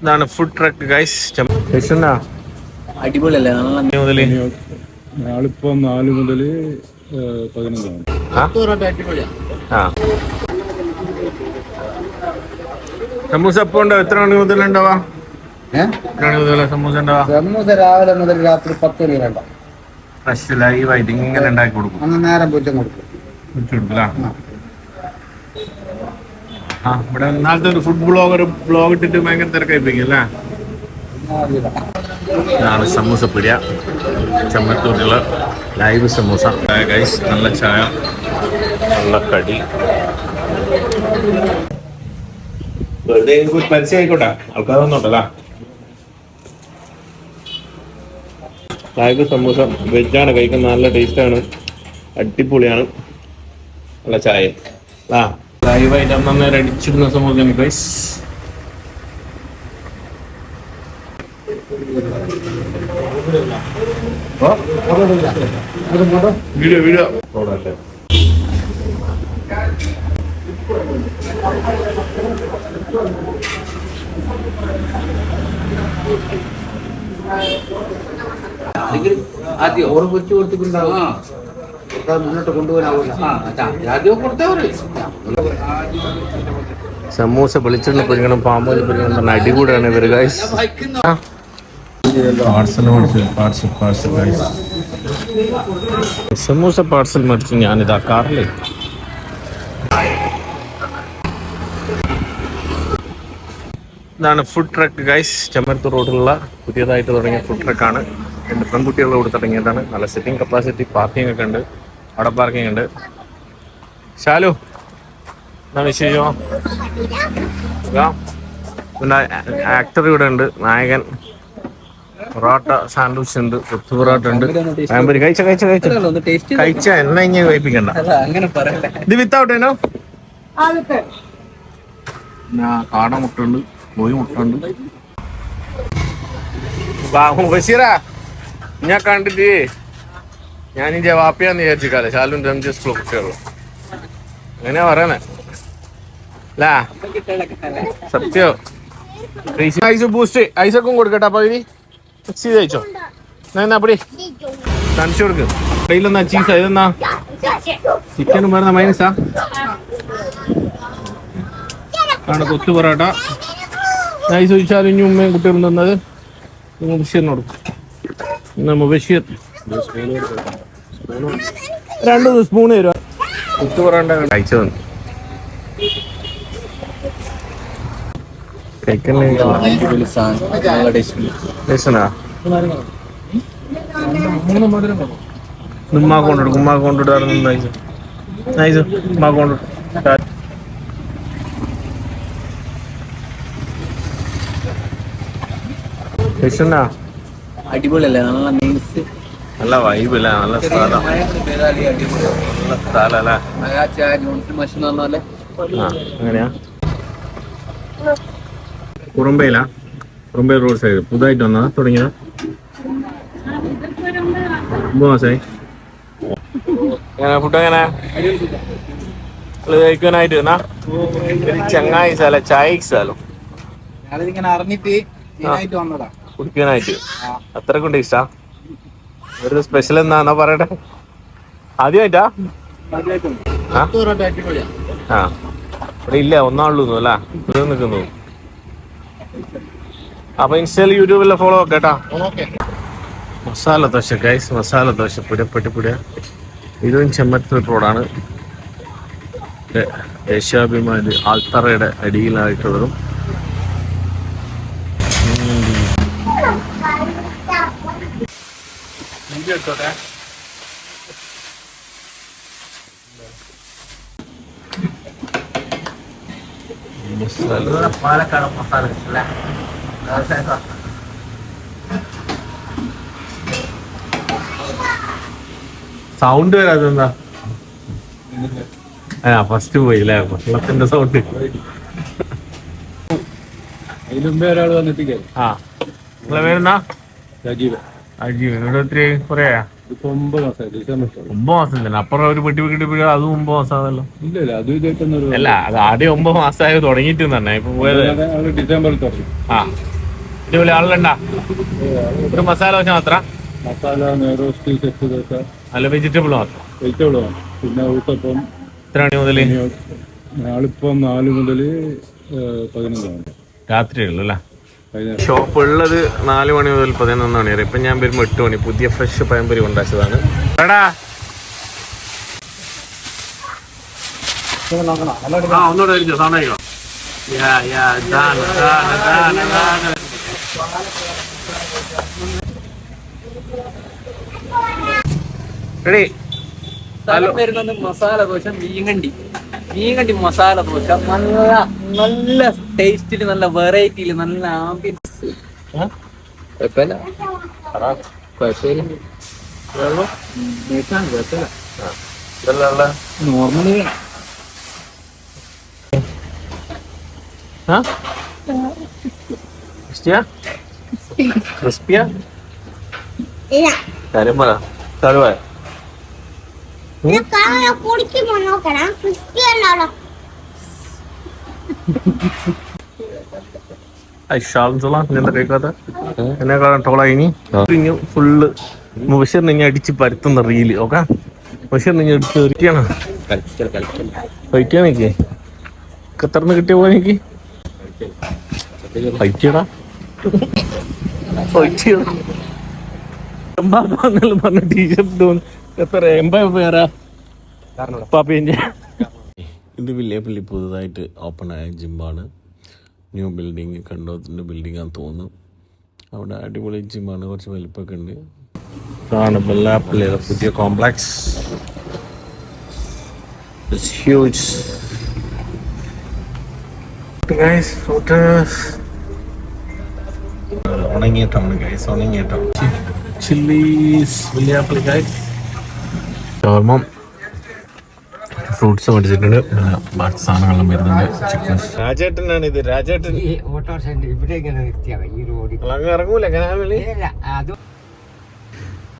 ഇതാണ് food truck guys. അടിപൊളിയല്ലേ? നാളിപ്പോ 4 മുതൽ 15 സമൂസ എപ്പോ ഉണ്ടോ? എത്ര മണി മുതൽ ഉണ്ടാവാ? സമൂസ ഉണ്ടാവാ? സമൂസ രാവിലെ മുതൽ രാത്രി 10 വരെ ഉണ്ടാവും. ഫ്രഷ് ലൈവായിട്ട് ഇങ്ങനെ ഉണ്ടാക്കി കൊടുക്കും. അന്ന് നേരം പോയിട്ട് കൊടുക്കും. ഇവിടെ ഇന്നാളത്തെ ഒരു ഫുഡ് ബ്ലോഗ് ഇട്ടിട്ട് ഭയങ്കര തിരക്കായിപ്പോയി അല്ലേ? ഇതാണ് സമൂസ പിടിയ, ചെമ്മത്തൂരിലുള്ള ലൈവ് സമൂസ ഗൈസ്. നല്ല ചായ, നല്ല കടി. പരസ്യം ആയിക്കോട്ടെ, ആൾക്കാർ വന്നോട്ടല്ല. ലൈവ് സമൂസ വെജാണ് കഴിക്കാൻ, നല്ല ടേസ്റ്റാണ്, അടിപൊളിയാണ്. നല്ല ചായ ലൈവായിട്ട് നന്നായി അടിച്ചിടുന്ന സമൂസ ഗൈസ്. വീഡിയോ വീഡിയോ ആദ്യം ഓറ് കൊച്ചു കൊടുത്തിട്ടുണ്ടാവും, മുന്നോട്ട് കൊണ്ടുപോകാനാവില്ല. ആദ്യം കൊടുത്തവര് സമൂസ വെളിച്ചെണ്ണ പൊരിക്കണം, പാമ്പോല് പൊരിക്കണം എന്ന് പറഞ്ഞാൽ അടികൂടാണ് ഇവര് ഗൈസ്. സമൂസ പാർസൽ മേടിച്ചു ഞാനിതാ കാറില്. ഇതാണ് ഫുഡ് ട്രക്ക് ഗൈസ്. ചെമ്മരത്തൂർ റോഡിലുള്ള പുതിയതായിട്ട് തുടങ്ങിയ ഫുഡ് ട്രക്കാണ്. 2 പെൺകുട്ടികളുടെ കൂടെ തുടങ്ങിയതാണ്. നല്ല സിറ്റിംഗ് കപ്പാസിറ്റി, പാർക്കിംഗ് ഒക്കെ ഉണ്ട്, അവിടെ പാർക്കിംഗ് ഉണ്ട്. ശാലു എന്നാ വിശേഷം? പിന്നെ ആക്ടർ ഇവിടെ ഉണ്ട്, നായകൻ. പൊറോട്ട സാൻഡ്വിച്ച് ഉണ്ട്, കൊത്തു പൊറോട്ട ഉണ്ട്. കഴിച്ച എണ്ണ ഇങ്ങനെ കഴിപ്പിക്കണ്ട. ഇത് വിത്തൗട്ടേനോ? കാട മുട്ട ഉണ്ട്, കോഴി മുട്ട ഉണ്ട്. ബഷീറാ, ഞാൻ കണ്ടിട്ട് ഞാനിന്റെ വാപ്പയാന്ന് വിചാരിച്ചിക്കാലേ. ശാലുവിന്റെ MG സ്കൂൾ കുട്ടികളോ എങ്ങനെയാ പറയണേ അല്ലാ? സത്യോ. ഐസ് ബൂസ്റ്റ് ഐസൊക്കെ കൊടുക്കട്ടെ. അപ്പൊ ഇനി മിക്സ് ചെയ്ത് കഴിച്ചോ. എന്നാ അപ്പടി തണിച്ചു കൊടുക്ക്. കയ്യിലെന്നാ ചീസാ? ഇതെന്നാ ചിക്കനും വരുന്ന മൈനസാ? ആണ് കൊത്തു പൊറോട്ട. ഐസ് ചോദിച്ചാലും ഇനി ഉമ്മയും കുട്ടികളും തന്നത് ബഷീറിനോട്. ബഷീർ 2 സ്പൂണ് തരുക. കൊത്തു പൊറോട്ട കഴിച്ചു തന്നു. ഉമ്മാ കൊണ്ടിട്ട് അടിപൊളിയല്ലേ? നല്ല മീൻസ്, നല്ല വൈബില്ല, നല്ല സ്ഥലം, നല്ല സ്ഥലം അല്ലേ? അങ്ങനെയാ? കുറുമ്പയിലാ? കുറുമ്പയിൽ റോഡ് സൈഡ് പുതുതായിട്ട് വന്നതാ? തുടങ്ങിയതാ? 9 മാസമായി. ഫുഡ് എങ്ങനെ കഴിക്കാനായിട്ട് ചങ്ങായി സ്ഥലം, ചായ സ്ഥലം കുടിക്കാനായിട്ട് അത്രക്കുണ്ട് ഇഷ്ടാ? ഒരു സ്പെഷ്യൽ എന്നാ പറയട്ടെ? ആദ്യമായിട്ടാ? ആ ഇവിടെ ഇല്ല, ഒന്നാളുള്ളൂ അല്ല നിൽക്കുന്നു. അപ്പൊ ഇൻസ്റ്റയിൽ യൂട്യൂബിലെ ഫോളോ ഒക്കെ കേട്ടാ. മസാല ദോശ ഗൈസ്, മസാല ദോശ പുട. ഇതും ചെമ്മത്തൂർ റോഡാണ്. ദേശാഭിമാനി ആൽത്തറയുടെ അടിയിലായിട്ടുള്ളതും. പാലക്കാട് മസാല സൗണ്ട് വരാതെന്താ? ഫസ്റ്റ് പോയില്ലേ വെള്ളത്തിന്റെ സൗണ്ട്. അതിലുമ്പേ ഒരാൾ വന്നിട്ട് നിങ്ങളെ പേരെന്നാ? അജീവ്. ഇവിടെ ഒത്തിരി പറയാ ഇപ്പൊ 9 മാസമായി ഡിസംബർ 9 മാസം തന്നെ അപ്പുറം ഒരു പെട്ടി അതും 9 മാസമാണല്ലോ. ഇല്ല അതും ഇതായിട്ടൊന്നും അല്ല അത് ആദ്യം 9 മാസമായി തുടങ്ങിയിട്ട് തന്നെ ഇപ്പൊ പോയത്. ഡിസംബറിൽ തുടങ്ങി. ആ ഇതുപോലെ ആളുണ്ടാ ഒരു മസാല ദോശ മാത്രം മസാല നെയ്റോസ്റ്റ് ചെക്ക് ദോശ അല്ല വെജിറ്റബിൾ മാത്രം വെജിറ്റബിൾ ആണ്. പിന്നെ ഊട്ടപ്പം. എത്ര മണി മുതൽ? നാളിപ്പം 4 മുതൽ 11 ആണ് രാത്രിയുള്ളൂ അല്ലേ? ഷോപ്പ് ഉള്ളത് 4 മണി മുതൽ 11 മണി വരെ. ഇപ്പൊ ഞാൻ വരുമ്പോ 8 മണി. പുതിയ ഫ്രഷ് പഴംപൊരി ഉണ്ടാക്കിയതാണ്. എടാ ഒന്നുകൂടെ കഴിച്ചോ സമയം. റെഡി. വരുന്നത് മസാല ദോശ, മീൻകണ്ടി മസാല ദോശ. നല്ല ടേസ്റ്റില്, നല്ല വെറൈറ്റിയില്, നല്ല ആംബിയൻസ്. നോർമലി ക്രിസ്പിയാ കാര്യം പറ. തരുവാ എന്താ കേൾക്കാത്ത എന്നെക്കാളും ടോളായി ഫുള്ള് ബഷീറിനെ ഇനി അടിച്ച് പരത്തുന്ന റീല്. ഓക്കെ ബഷീറിനെ ഇനി എടുത്ത് ഒരിക്കണം കഴിക്കാനൊക്കെ ഖത്തറിന്ന് കിട്ടിയ പോലെ എനിക്ക് പൈറ്റിയടാ പറഞ്ഞ ടീഷർട്ട് എത്ര എംപയറാ പാപ്പിൻ്റെ. ഇത് വില്ലേപ്പള്ളി പുതുതായിട്ട് ഓപ്പൺ ആയ ജിമ്മാണ്. ന്യൂ ബിൽഡിങ് കണ്ടോത്തിൻ്റെ ബിൽഡിങ്ങാന്ന് തോന്നുന്നു. അവിടെ അടിപൊളി ജിമ്മാണ്, കുറച്ച് വലിപ്പമൊക്കെ ഉണ്ട്. ഇതാണ് വെള്ളാപ്പള്ളിയുടെ പുതിയ കോംപ്ലക്സ്. It's huge. Guys, ഉണങ്ങിയിട്ടാണ് ഗൈസ്, ഉണങ്ങിയിട്ടാണ്. Chillies Vellappally guys. Shawarma, fruits മേടിച്ചിട്ടുണ്ട്, ബാക്കി സാധനങ്ങളെല്ലാം വരുന്നുണ്ട്. ചിക്കൻ. രാജേട്ടനാണ് ഇത്. രാജേട്ടൻ ഓട്ടോ ഇവിടെ ഇങ്ങനെ നിർത്തിയാ ഈ റോഡിൽ ഇറങ്ങൂല.